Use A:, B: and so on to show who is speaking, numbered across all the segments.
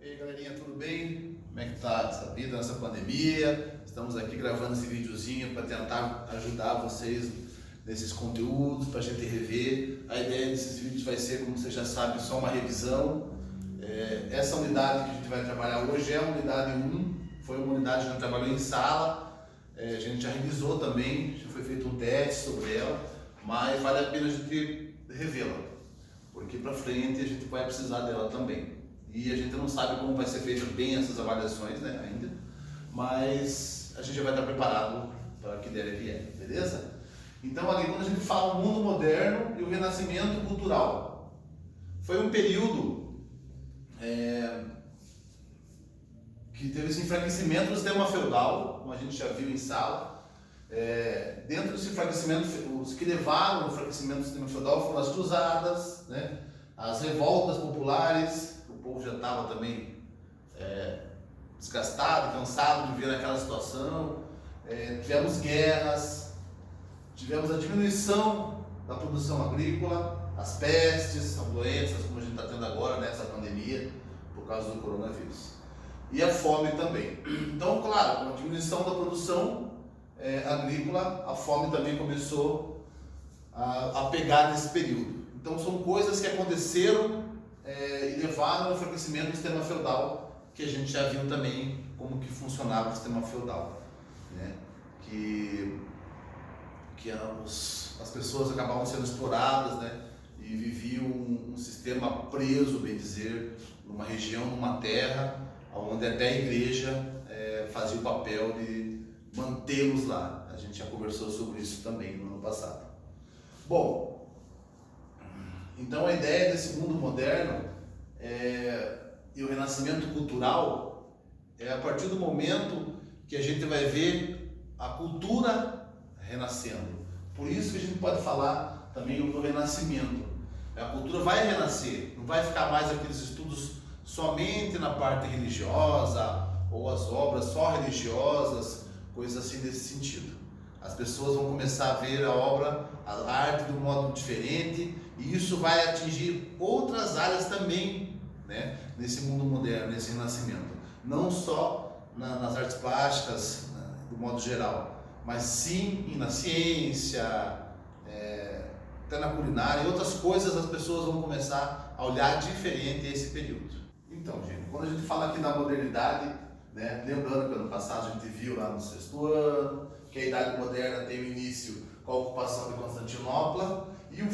A: E aí, galerinha, tudo bem? Como é que tá essa vida nessa pandemia? Estamos aqui gravando esse videozinho para tentar ajudar vocês nesses conteúdos, para a gente rever. A ideia desses vídeos vai ser, como vocês já sabem, só uma revisão. Essa unidade que a gente vai trabalhar hoje é a unidade 1, foi uma unidade que a gente trabalhou em sala, a gente já revisou também, já foi feito um teste sobre ela, mas vale a pena a gente revê-la, porque para frente a gente vai precisar dela também. E a gente não sabe como vai ser feita bem essas avaliações, né, ainda, mas a gente já vai estar preparado para o que der e vier, beleza? Então ali quando a gente fala o mundo moderno e o renascimento cultural, foi um período que teve esse enfraquecimento do sistema feudal, como a gente já viu em sala. Dentro desse enfraquecimento, os que levaram ao enfraquecimento do sistema feudal foram as cruzadas, né, as revoltas populares. O povo já estava também desgastado, cansado de viver naquela situação. Tivemos guerras, tivemos a diminuição da produção agrícola, as pestes, as doenças, como a gente está tendo agora nessa pandemia, por causa do coronavírus. E a fome também. Então, claro, com a diminuição da produção agrícola, a fome também começou a pegar nesse período. Então, são coisas que aconteceram e levaram ao enfraquecimento do sistema feudal, que a gente já viu também como que funcionava o sistema feudal, né? Que as pessoas acabavam sendo exploradas, né? E viviam um sistema preso, bem dizer, numa região, numa terra, onde até a igreja fazia o papel de mantê-los lá. A gente já conversou sobre isso também no ano passado. Bom, então a ideia desse mundo moderno e o renascimento cultural é a partir do momento que a gente vai ver a cultura renascendo. Por isso que a gente pode falar também do renascimento. A cultura vai renascer, não vai ficar mais aqueles estudos somente na parte religiosa ou as obras só religiosas, coisas assim desse sentido. As pessoas vão começar a ver a obra, a arte de um modo diferente, e isso vai atingir outras áreas também, né, nesse mundo moderno, nesse renascimento. Não só nas artes plásticas, do modo geral, mas sim na ciência, até na culinária e outras coisas. As pessoas vão começar a olhar diferente esse período. Então, gente, quando a gente fala aqui da modernidade, né, lembrando que ano passado a gente viu lá no 6º ano, que a Idade Moderna tem o início com a ocupação de Constantinopla e o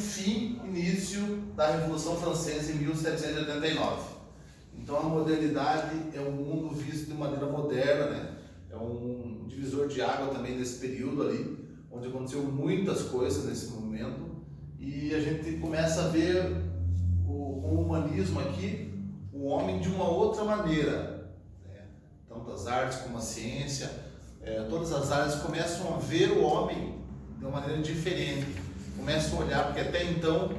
A: início da Revolução Francesa em 1789. Então a modernidade é um mundo visto de maneira moderna, né? É um divisor de água também desse período ali, onde aconteceu muitas coisas nesse momento, e a gente começa a ver com o humanismo aqui o homem de uma outra maneira, né? Tanto as artes como a ciência, todas as áreas começam a ver o homem de uma maneira diferente, começam a olhar, porque até então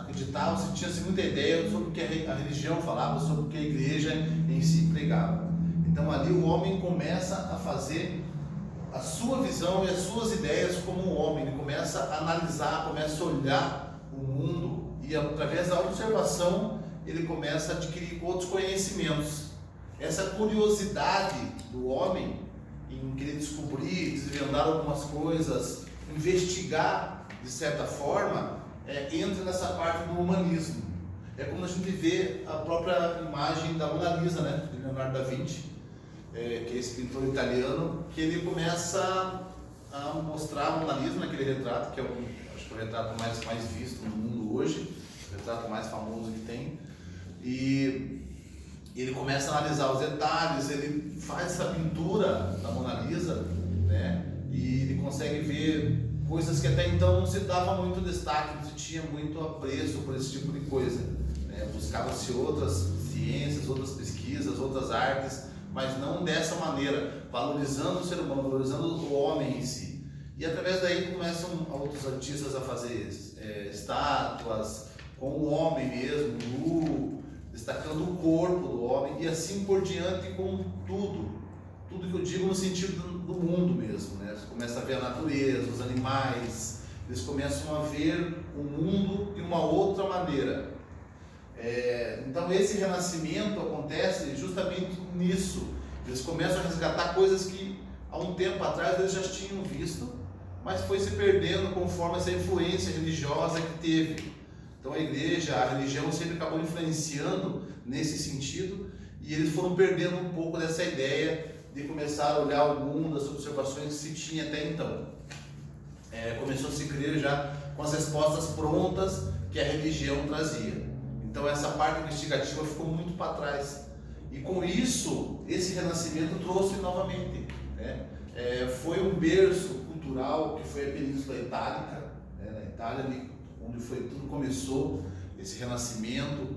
A: acreditava-se, tinha-se muita ideia sobre o que a religião falava, sobre o que a igreja em si pregava. Então ali o homem começa a fazer a sua visão e as suas ideias como um homem, ele começa a analisar, começa a olhar o mundo, e através da observação ele começa a adquirir outros conhecimentos. Essa curiosidade do homem em querer descobrir, desvendar algumas coisas, investigar de certa forma, entra nessa parte do humanismo. É como a gente vê a própria imagem da Mona Lisa, né, de Leonardo da Vinci, que é esse pintor italiano, que ele começa a mostrar a Mona Lisa naquele retrato, que acho que é o retrato mais visto no mundo hoje, o retrato mais famoso que tem, e ele começa a analisar os detalhes, ele faz essa pintura da Mona Lisa, né, e ele consegue ver coisas que até então não se dava muito destaque, não se tinha muito apreço por esse tipo de coisa, né? Buscava-se outras ciências, outras pesquisas, outras artes, mas não dessa maneira, valorizando o ser humano, valorizando o homem em si. E através daí começam outros artistas a fazer estátuas com o homem mesmo, nu, destacando o corpo do homem, e assim por diante com tudo que eu digo no sentido do mundo mesmo, né? Você começa a ver a natureza, os animais, eles começam a ver o mundo de uma outra maneira. Então esse renascimento acontece justamente nisso. Eles começam a resgatar coisas que há um tempo atrás eles já tinham visto, mas foi se perdendo conforme essa influência religiosa que teve. Então a igreja, a religião sempre acabou influenciando nesse sentido, e eles foram perdendo um pouco dessa ideia de começar a olhar algumas das observações que se tinha até então. Começou a se crer já com as respostas prontas que a religião trazia. Então essa parte investigativa ficou muito para trás. E com isso, esse renascimento trouxe novamente, né? Foi um berço cultural que foi a Península Itálica, né? Na Itália, ali, onde tudo começou, esse renascimento,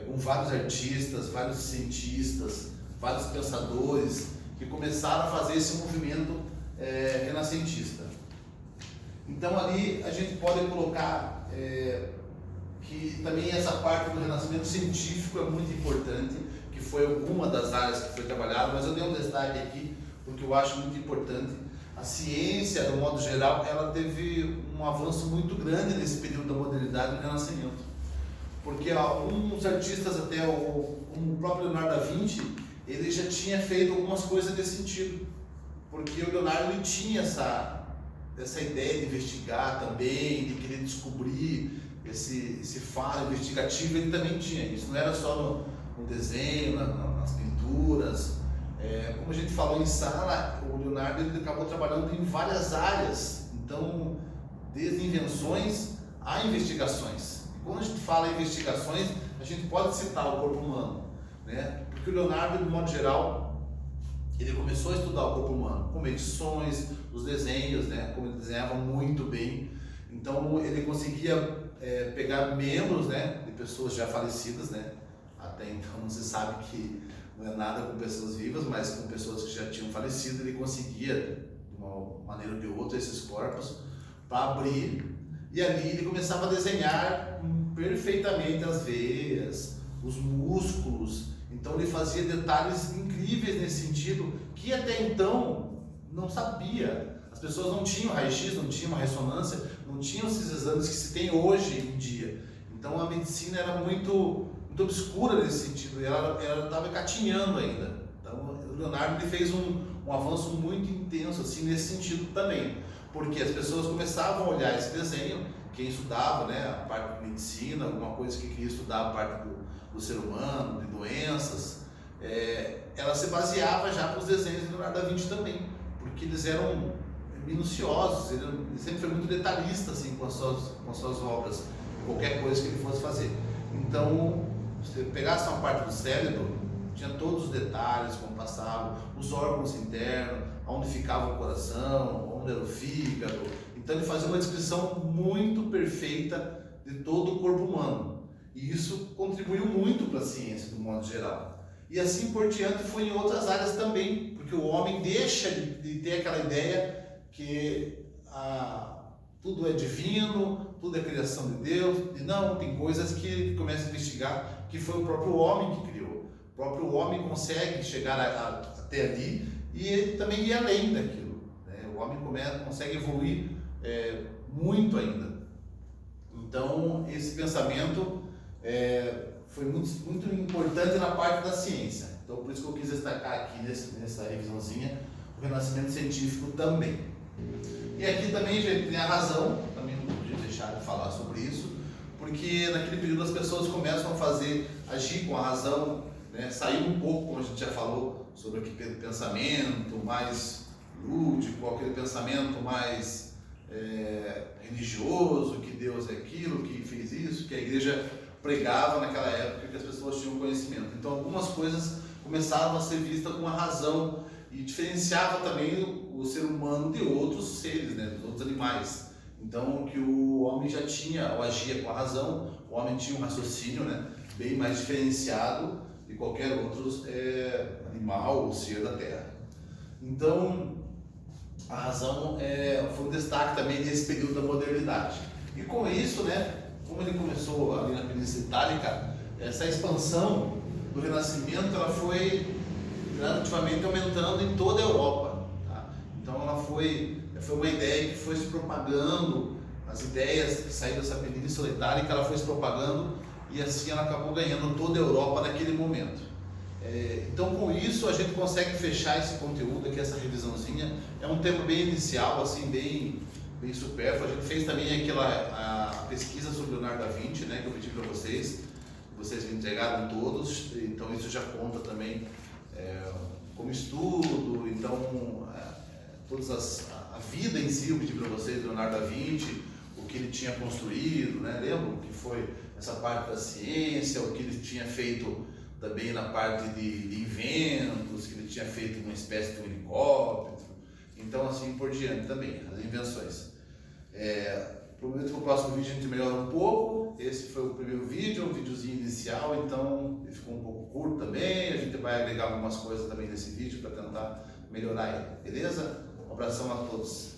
A: com vários artistas, vários cientistas, vários pensadores que começaram a fazer esse movimento renascentista. Então ali a gente pode colocar que também essa parte do renascimento científico é muito importante, que foi alguma das áreas que foi trabalhada, mas eu dei um destaque aqui porque eu acho muito importante. A ciência, de um modo geral, ela teve um avanço muito grande nesse período da modernidade e do renascimento, porque alguns artistas, até o próprio Leonardo da Vinci, ele já tinha feito algumas coisas nesse sentido, porque o Leonardo ele tinha essa ideia de investigar também, de querer descobrir esse faro investigativo. Ele também tinha isso, não era só no desenho, nas pinturas. Como a gente falou em sala, o Leonardo ele acabou trabalhando em várias áreas, então desde invenções a investigações. E quando a gente fala em investigações, a gente pode citar o corpo humano, né? Porque o Leonardo, de modo geral, ele começou a estudar o corpo humano com medições, os desenhos, né? Como ele desenhava muito bem, então ele conseguia pegar membros, né, de pessoas já falecidas, né? Até então não se sabe que não é nada com pessoas vivas, mas com pessoas que já tinham falecido, ele conseguia, de uma maneira ou de outra, esses corpos para abrir, e ali ele começava a desenhar perfeitamente as veias, os músculos. Então ele fazia detalhes incríveis nesse sentido que até então não sabia. As pessoas não tinham raio-x, não tinham uma ressonância, não tinham esses exames que se tem hoje em dia. Então a medicina era muito obscura nesse sentido, e ela estava engatinhando ainda. Então o Leonardo ele fez um avanço muito intenso assim, nesse sentido também, porque as pessoas começavam a olhar esse desenho, quem estudava, né, a parte de medicina, alguma coisa que queria estudar a parte do ser humano, de doenças, ela se baseava já nos desenhos de Leonardo da Vinci também, porque eles eram minuciosos, ele sempre foi muito detalhista assim, com as suas obras, qualquer coisa que ele fosse fazer. Então, se você pegasse uma parte do cérebro, tinha todos os detalhes, como passavam, os órgãos internos, onde ficava o coração, onde era o fígado. Então ele fazia uma descrição muito perfeita de todo o corpo humano. E isso contribuiu muito para a ciência, do modo geral. E assim por diante foi em outras áreas também, porque o homem deixa de ter aquela ideia que tudo é divino, tudo é criação de Deus, e não, tem coisas que ele começa a investigar que foi o próprio homem que criou. O próprio homem consegue chegar até ali e ele também ir além daquilo, né? O homem consegue evoluir muito ainda. Então esse pensamento foi muito, muito importante na parte da ciência. Então por isso que eu quis destacar aqui nessa revisãozinha o renascimento científico também. E aqui também, gente, tem a razão, também não podia deixar de falar sobre isso, porque naquele período as pessoas começam a agir com a razão, né? Sair um pouco, como a gente já falou, sobre aquele pensamento mais lúdico, aquele pensamento mais religioso, que Deus é aquilo, que fez isso, que a igreja pregava naquela época, que as pessoas tinham conhecimento. Então algumas coisas começaram a ser vistas com a razão e diferenciava também o ser humano de outros seres, né, dos outros animais. Então que o homem já tinha, ou agia com a razão, o homem tinha um raciocínio, né, bem mais diferenciado de qualquer outro animal ou ser da Terra. Então a razão foi um destaque também nesse período da modernidade. E com isso, né, como ele começou ali na Península Itálica, essa expansão do Renascimento ela foi gradativamente aumentando em toda a Europa, tá? Então ela foi uma ideia que foi se propagando, as ideias que saíram dessa Península Itálica, ela foi se propagando e assim ela acabou ganhando toda a Europa naquele momento. Então com isso a gente consegue fechar esse conteúdo aqui, essa revisãozinha. É um tema bem inicial, assim, bem supérfluo. A gente fez também a pesquisa sobre Leonardo da Vinci, né, que eu pedi para vocês me entregaram todos, então isso já conta também como estudo. Então a vida em si eu pedi para vocês, Leonardo da Vinci, o que ele tinha construído, né? Lembram que foi essa parte da ciência, o que ele tinha feito também na parte de inventos, que ele tinha feito uma espécie de um helicóptero, então assim por diante também, as invenções. Prometo que no próximo vídeo a gente melhora um pouco. Esse foi o primeiro vídeo, um videozinho inicial, então ele ficou um pouco curto também. A gente vai agregar algumas coisas também nesse vídeo para tentar melhorar ele, beleza? Um abração a todos.